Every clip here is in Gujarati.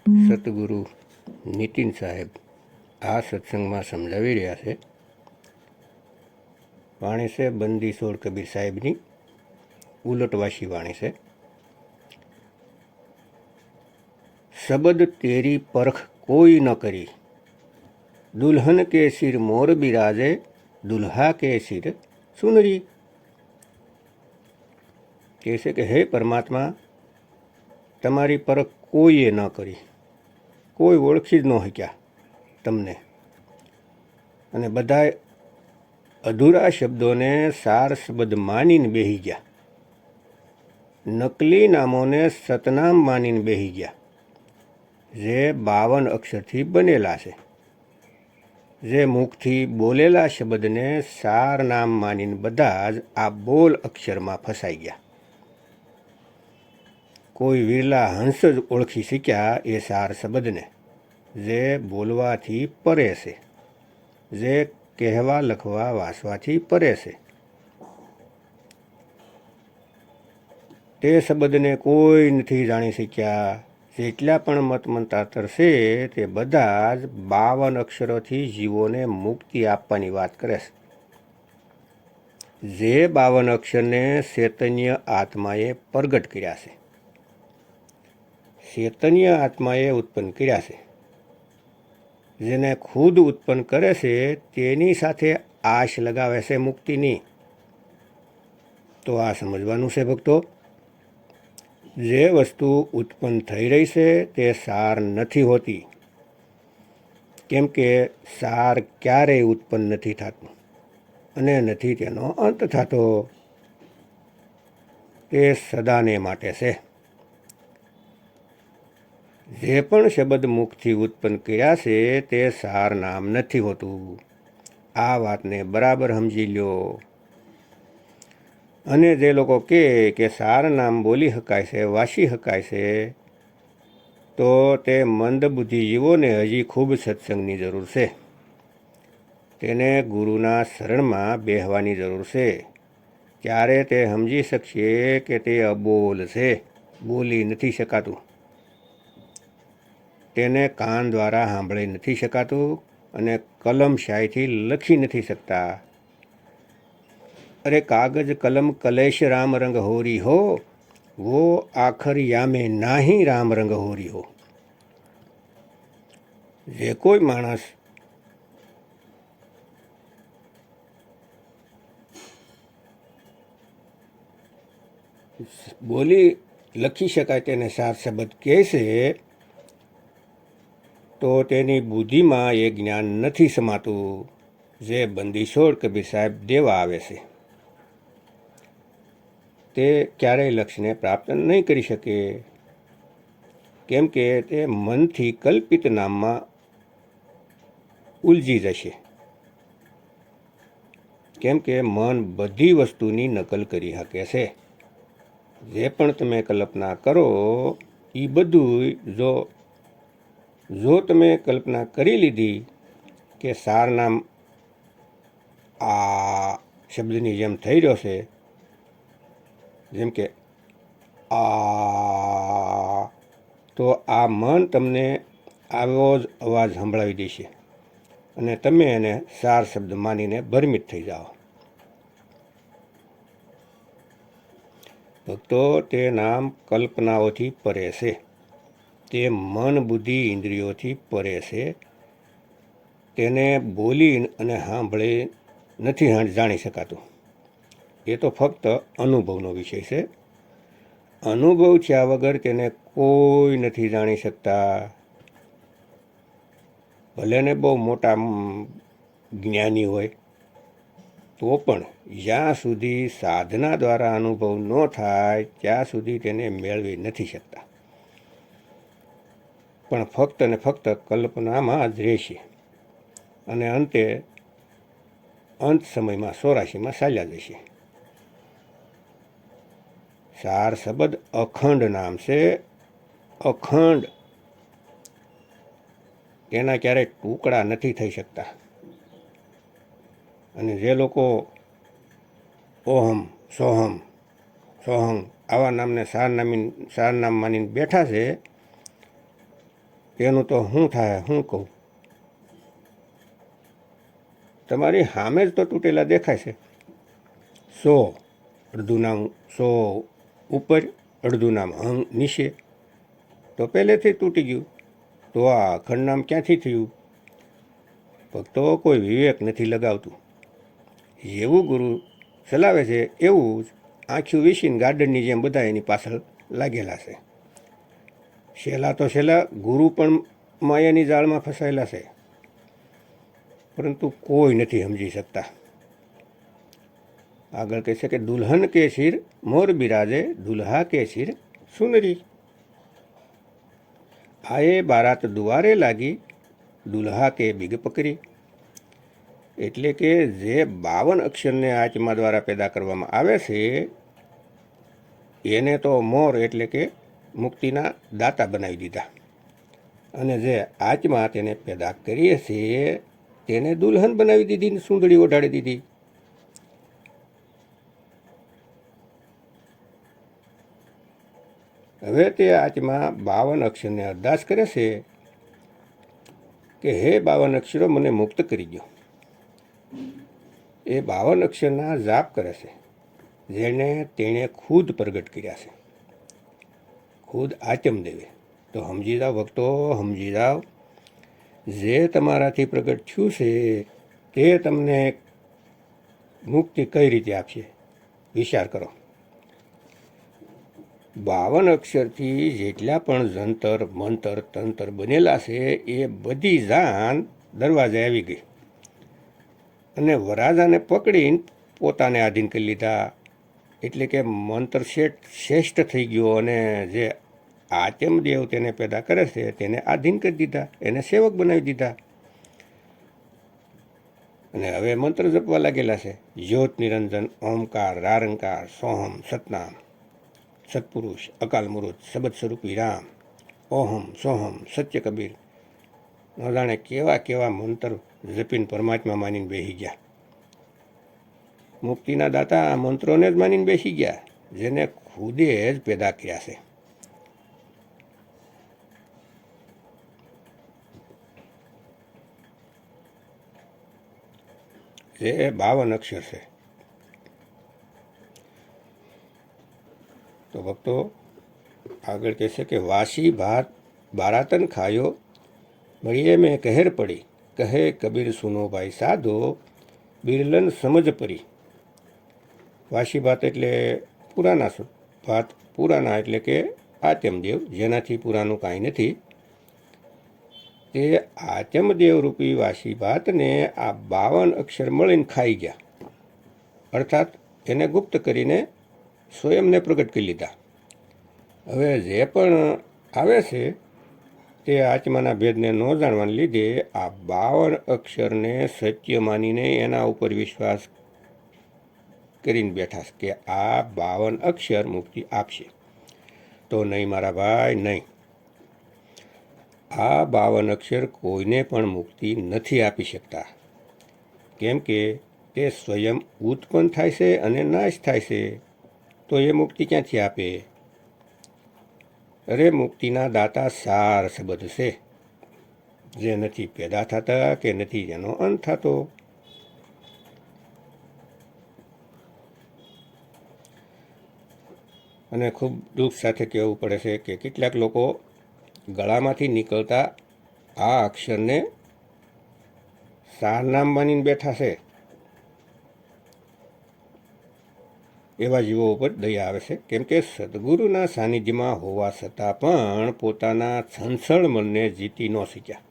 સતગુરુ નીતિન સાહેબ આ સત્સંગમાં સમજાવી રહ્યા છે. વાણી છે બંદી છોડ કબીર સાહેબની, ઉલટવાસી વાણી છે. શબદ તેરી પરખ કોઈ ન કરી, દુલ્હન કે સિર મોર બિરાજે, દુલ્હા કે સિર સુનરી. કહે છે કે હે પરમાત્મા, તમારી પરખ કોઈએ ન કરી, કોઈ ઓળખી જ ન શક્યા તમને, અને બધા અધૂરા શબ્દોને સાર શબ્દ માનીને બેહી ગયા, નકલી નામોને સતનામ માનીને બેહી ગયા, જે 52 અક્ષરથી બનેલા છે, જે મુખથી બોલેલા શબ્દને સાર નામ માનીને બધા જ આ બોલ અક્ષરમાં ફસાઈ ગયા. કોઈ વિરલા હંસ જ ઓળખી શક્યા એ સાર શબ્દને, જે બોલવાથી પરે છે, જે કહેવા લખવા વાંચવાથી પરે છે. તે શબ્દને કોઈ નથી જાણી શક્યા. જેટલા પણ મતમંતાંતર છે તે બધા જ 52 અક્ષરોથી જીવોને મુક્તિ આપવાની વાત કરે છે. જે 52 અક્ષરને ચૈતન્ય આત્માએ પ્રગટ કર્યા છે, ચૈતન્ય આત્માએ ઉત્પન્ન કર્યા છે. જેને ખુદ ઉત્પન્ન કરે છે તેની સાથે આશ લગાવે છે મુક્તિની. તો આ સમજવાનું છે ભક્તો, જે વસ્તુ ઉત્પન્ન થઈ રહી છે તે સાર નથી હોતી, કેમ કે સાર ક્યારેય ઉત્પન્ન નથી થતું અને નથી તેનો અંત થતો. તે સદાને માટે છે. જે પણ શબ્દ મુખથી ઉત્પન્ન કર્યા છે તે સાર નામ નથી હોતું. આ વાતને બરાબર સમજી લ્યો. અને જે લોકો કહે કે સાર નામ બોલી શકાય છે, વાંચી શકાય છે, તો તે મંદબુદ્ધિજીવોને હજી ખૂબ સત્સંગની જરૂર છે. તેને ગુરુના શરણમાં બેહવાની જરૂર છે. ત્યારે તે સમજી શકશે કે તે અબોલ છે, બોલી નથી શકાતું. તેને કાન દ્વારા સાંભળી નથી શકાતું અને કલમ શાહીથી લખી નથી શકતા. અરે કાગજ કલમ કલેશ રામ રંગ હોરી હો, वो आखर यामे नाही राम रंग होरी हो. જે કોઈ માણસ બોલી લખી શકાય તેને સાર શબ્દ કહે છે, તો તેની બુદ્ધિમાં એ જ્ઞાન નથી સમાતું જે બંદીછોડ કબીર સાહેબ દેવા આવે છે. તે ક્યારેય લક્ષ્યને પ્રાપ્ત નહીં કરી શકે, કેમ કે તે મનથી કલ્પિત નામમાં ઉલજી જશે. કેમ કે મન બધી વસ્તુની નકલ કરી શકે છે. જે પણ તમે કલ્પના કરો એ બધું જો તમે કલ્પના કરી લીધી કે સાર નામ આ શબ્દની જેમ થઈ રહ્યો છે, જેમ કે આ, તો આ મન તમને આવો જ અવાજ સંભળાવી દેશે અને તમે એને સાર શબ્દ માનીને ભ્રમિત થઈ જાઓ. ભક્તો, તે નામ કલ્પનાઓથી પરે છે. તે મન બુદ્ધિ ઇન્દ્રિયોથી પરે છે. તેને બોલી અને સાંભળી નથી જાણી શકાતું. એ તો ફક્ત અનુભવનો વિષય છે. અનુભવ થયા વગર તેને કોઈ નથી જાણી શકતા. ભલે ને બહુ મોટા જ્ઞાની હોય તો પણ જ્યાં સુધી સાધના દ્વારા અનુભવ ન થાય ત્યાં સુધી તેને મેળવી નથી શકતા. પણ ફક્ત ને ફક્ત કલ્પનામાં જ રહેશે અને અંત સમયમાં 84માં ચાલ્યા જશે. સાર શબ્દ અખંડ નામ છે, અખંડ. તેના ક્યારેય ટુકડા નથી થઈ શકતા. અને જે લોકો ઓહમ સોહમ સોહંગ આવા નામને સાર નામ માનીને બેઠા છે, એનું તો શું થાય, શું કહું? તમારી સામે જ તો તૂટેલા દેખાય છે. 100 અડધું નામ 100 ઉપર, અડધું નામ નીચે, તો પહેલેથી તૂટી ગયું. તો આ અખંડ નામ ક્યાંથી થયું? ભક્તો, કોઈ વિવેક નથી લગાવતું. જેવું ગુરુ ચલાવે છે એવું જ આંખ્યું વીસીને ગાર્ડનની જેમ બધા એની પાછળ લાગેલા છે. છેલ્લા ગુરુ પણ માયાની જાળમાં ફસાયેલા છે, પરંતુ કોઈ નથી સમજી શકતા. આગળ કહે છે કે દુલ્હન કે સિર મોર બિરાજે, દુલ્હા કે સિર સુનરી. આયે બારાત દુવારે લાગી, દુલ્હા કે બીગ પકડી. એટલે કે જે 52 અક્ષરને આત્મા દ્વારા પેદા કરવામાં આવે છે એને તો મોર એટલે કે મુક્તિના દાતા બનાવી દીધા, અને જે આત્મા તેને પેદા કરીએ છીએ તેને દુલ્હન બનાવી દીધી ને સુંદડી ઓઢાડી દીધી. હવે તે આત્મા 52 અક્ષરને અરદાસ કરે છે કે હે 52 અક્ષરો, મને મુક્ત કરી દો. એ 52 અક્ષરના જાપ કરે છે, જેને તેણે ખુદ પ્રગટ કર્યા છે, ખુદ આત્મદેવે. તો સમજી જાઓ ભક્તો, સમજી જાઓ, જે તમારાથી પ્રગટ થયું છે તે તમને મુક્તિ કઈ રીતે આપશે, વિચાર કરો. 52 અક્ષરથી જેટલા પણ જંતર મંતર તંત્ર બનેલા છે એ બધી જાન દરવાજે આવી ગઈ, અને વરરાજાને પકડીને પોતાને આધીન કરી લીધા. એટલે કે મંત્ર શ્રેષ્ઠ થઈ ગયો, અને જે આત્મદેવ તેને પેદા કરે છે તેને આધીન કરી દીધા, એને સેવક બનાવી દીધા. અને હવે મંત્ર જપવા લાગેલા છે. જ્યોત નિરંજન ઓમકાર રારંકાર સોહમ સતનામ સત્પુરુષ અકાલ મૂર્ત શબ્દ સ્વરૂપી રામ, ઓહમ સોહમ સત્ય કબીર. ન જાણે કેવા કેવા મંત્ર જપીને પરમાત્મા માનીને બેસી ગયા. મુક્તિના દાતા આ મંત્રોને જ માનીને બેસી ગયા, જેને ખુદે જ પેદા કર્યા છે. જે 52 અક્ષર છે. તો ભક્તો આગળ કહેશે કે વાસી ભાત બારાતન ખાયો, મળીએ મેં કહેર પડી, કહે કબીર સુનો ભાઈ સાધો, બિરલન સમજ પરી. વાસી ભાત એટલે પુરાના ભાત, પુરાના એટલે કે આત્મદેવ, જેનાથી પુરાનું કાંઈ નથી. તે આત્મદેવ રૂપી વાસી ભાતને આ 52 અક્ષર મળીને ખાઈ ગયા, અર્થાત એને ગુપ્ત કરીને સ્વયંને પ્રગટ કરી લીધા. હવે જે પણ આવે છે તે આત્માના ભેદને ન જાણવાને લીધે આ 52 અક્ષરને સત્ય માનીને એના ઉપર વિશ્વાસ કરીને બેઠા કે આ 52 અક્ષર મુક્તિ આપશે. તો નહીં મારા ભાઈ, નહીં. આ 52 અક્ષર કોઈને પણ મુક્તિ નથી આપી શકતા, કેમ કે તે સ્વયં ઉત્પન્ન થાય છે અને નાશ થાય છે. તો એ મુક્તિ ક્યાંથી આપે? અરે મુક્તિના દાતા સાર શબ્દ છે, જે નથી પેદા થતા કે નથી એનો અંત થતો. અને ખૂબ દુઃખ સાથે કહેવું પડે છે કે કેટલાક લોકો ગળામાંથી નીકળતા આ અક્ષરને સાર નામ માનીને બેઠા છે. એવા જીવો ઉપર દયા આવે છે, કેમ કે સદગુરુના સાનિધ્યમાં હોવા છતાં પણ પોતાના છંછળ મનને જીતી ન શક્યા,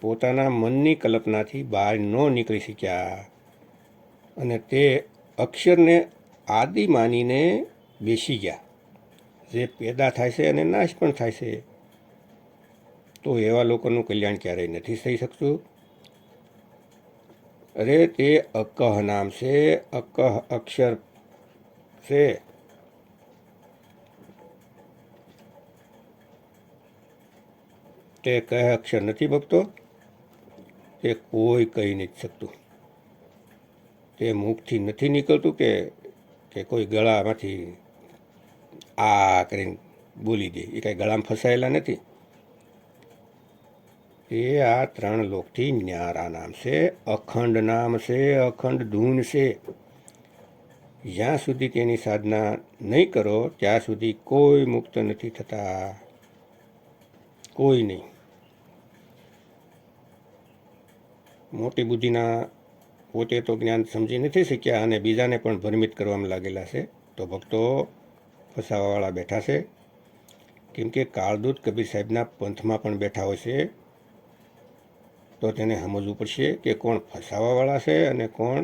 પોતાના મનની કલ્પનાથી બહાર ન નીકળી શક્યા, અને તે અક્ષરને આદિ માનીને બેસી ગયા, જે પેદા થાય છે અને નાશ પણ થાય છે. તો એવા લોકોનું કલ્યાણ ક્યારેય નથી થઈ શકતું. અરે તે અકહ નામ છે, અકહ અક્ષર છે. તે કહે અક્ષર નથી ભક્તો, તે કોઈ કહી નથી શકતું. તે મુખથી નથી નીકળતું કે કોઈ ગળામાંથી આ કરીને બોલી દે. એ કાંઈ ગળામાં ફસાયેલા નથી. એ આ 3 લોકથી ન્યારા નામ છે, અખંડ નામ છે, અખંડ ધૂન છે. જ્યાં સુધી તેની સાધના નહીં કરો ત્યાં સુધી કોઈ મુક્ત નથી થતા, કોઈ નહીં. મોટી બુદ્ધિના પોતે તો જ્ઞાન સમજી નથી શક્યા અને બીજાને પણ ભ્રમિત કરવામાં લાગેલા છે. તો ભક્તો ફસાવાવાળા બેઠા છે. કેમ કે કાળદૂત કબીર સાહેબના પંથમાં પણ બેઠા હોય છે. તો તેને સમજવું પડશે કે કોણ ફસાવાવાળા છે અને કોણ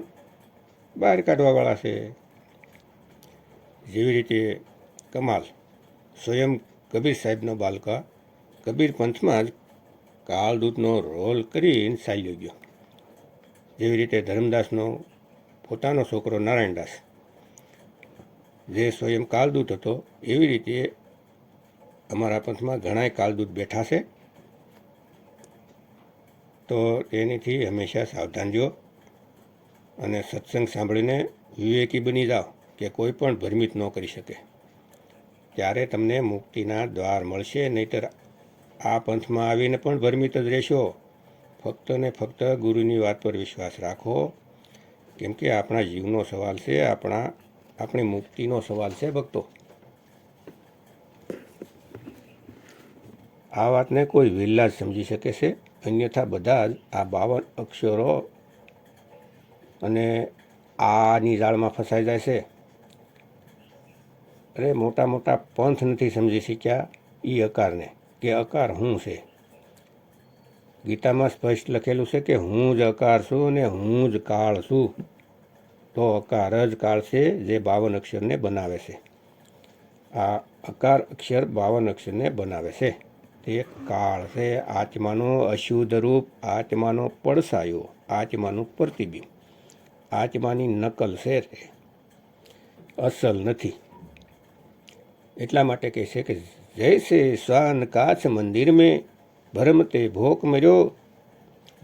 બહાર કાઢવાવાળા છે. જેવી રીતે કમાલ સ્વયં કબીર સાહેબનો બાલકા કબીર પંથમાં જ કાળદૂતનો રોલ કરીને ચાલ્યો ગયો. જેવી રીતે ધર્મદાસનો પોતાનો છોકરો નારાયણદાસ જે સ્વયં કાળદૂત હતો, એવી રીતે અમારા પંથમાં ઘણાય કાળદૂત બેઠા છે. તો તેનીથી હંમેશા સાવધાન રહો અને સત્સંગ સાંભળીને વિવેકી બની જાઓ કે કોઈ પણ ભ્રમિત ન કરી શકે. ત્યારે તમને મુક્તિના દ્વાર મળશે. નહીંતર આ પંથમાં આવીને પણ ભ્રમિત જ રહેશો. ફક્ત ને ફક્ત ગુરુની વાત પર વિશ્વાસ રાખો. કેમ કે આપણા જીવનો સવાલ છે, આપણી મુક્તિનો સવાલ છે ભક્તો. આ વાતને કોઈ વિલ્લા જ સમજી શકે છે. અન્યથા બધા જ આ 52 અક્ષરો અને આની જાળમાં ફસાઈ જાય છે. અરે મોટા મોટા પંથ નથી સમજી શક્યા એ અકારને, કે અકાર શું છે. ગીતામાં સ્પષ્ટ લખેલું છે કે હું જ અકાર છું અને હું જ કાળ છું. તો અકાર જ કાળ છે જે 52 અક્ષરને બનાવે છે. આ અકાર અક્ષર 52 અક્ષરને બનાવે છે. તે કાળ છે, આત્માનો અશુદ્ધ રૂપ, આત્માનો પડછાયો, આત્માનું પ્રતિબિંબ, આત્માની નકલ છે, તે અસલ નથી. એટલા માટે કહે છે કે જૈસે શ્વાન કાચ મંદિર મેં ભરમતે ભોક મર્યો.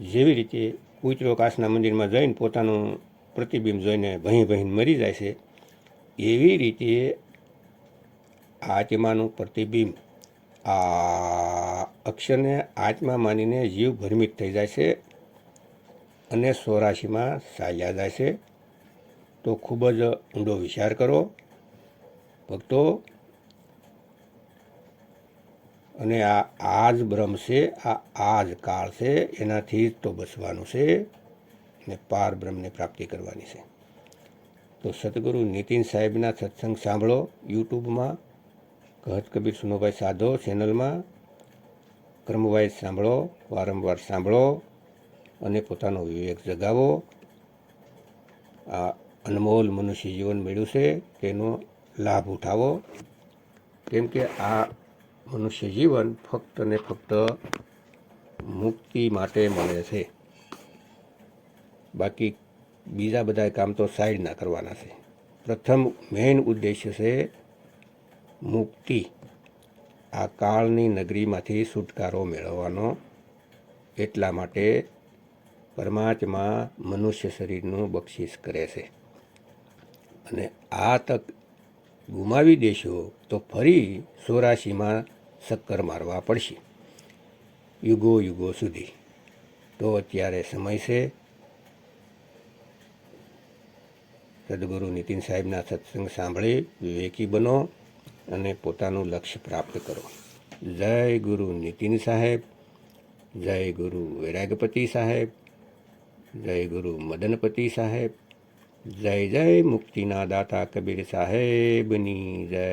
જેવી રીતે કૂતરો કાચના મંદિરમાં જઈને પોતાનું પ્રતિબિંબ જોઈને ભહીં ભહીને મરી જાય છે, એવી રીતે આત્માનું પ્રતિબિંબ આ અક્ષરને આત્મા માનીને જીવ ભ્રમિત થઈ જાય છે અને 84માં ચાલ્યા જાય છે. તો ખૂબ જ ઊંડો વિચાર કરો ભક્તો. અને આ જ બ્રહ્મ છે, આ જ કાળ છે, એનાથી જ તો બચવાનું છે અને પાર બ્રહ્મને પ્રાપ્તિ કરવાની છે. તો સદગુરુ નીતિન સાહેબના સત્સંગ સાંભળો. યુટ્યુબમાં કહત કબીર સુનોભાઈ સાધો ચેનલમાં ક્રમવાઇઝ સાંભળો, વારંવાર સાંભળો અને પોતાનો વિવેક જગાવો. આ અનમોલ મનુષ્ય જીવન મળ્યું છે, તેનો લાભ ઉઠાવો. કેમ કે આ મનુષ્ય જીવન ફક્ત ને ફક્ત મુક્તિ માટે મળે છે. બાકી બીજા બધા કામ તો સાઈડના કરવાના છે. પ્રથમ મેઇન ઉદ્દેશ્ય છે મુક્તિ. આ કાળની નગરીમાંથી છુટકારો મેળવવાનો. એટલા માટે પરમાત્મા મનુષ્ય શરીરનું બક્ષિસ કરે છે. અને આ તક ગુમાવી દેશો તો ફરી 84માં ચક્કર મારવા પડશે યુગો યુગો સુધી. તો અત્યારે સમય છે. સદગુરુ નીતિન સાહેબના સત્સંગ સાંભળી વિવેકી બનો અને પોતાનું લક્ષ્ય પ્રાપ્ત કરો. જય ગુરુ નીતિન સાહેબ, જય ગુરુ વૈરાગપતિ સાહેબ, જય ગુરુ મદનપતિ સાહેબ, જય જય મુક્તિના દાતા કબીર સાહેબની જય.